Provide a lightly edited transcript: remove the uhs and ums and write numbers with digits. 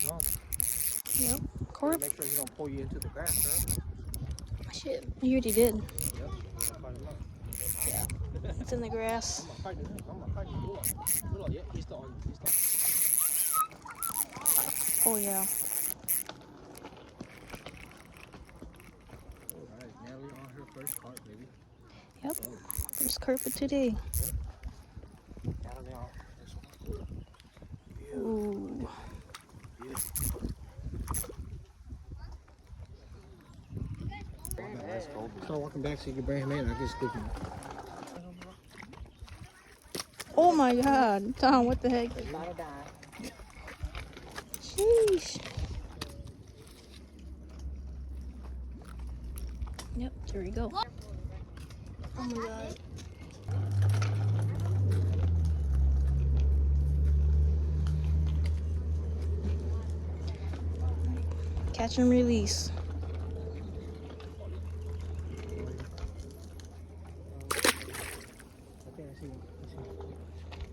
No. Yep. Corp. Make sure he don't pull you into the grass, sir. Shit, you already did. Yep. Fight him up. Yeah. It's in the grass. I'm gonna fight him. Yeah, he's still on. Oh yeah. Alright, Nelly on her first carp, baby. Yep. First carpet today. Natalie on this one. Ooh. Start walking back so you can bring him in. I just scoop him. Oh my God, Tom, what the heck? Sheesh. Yep, there we go. Oh my God. Catch and release.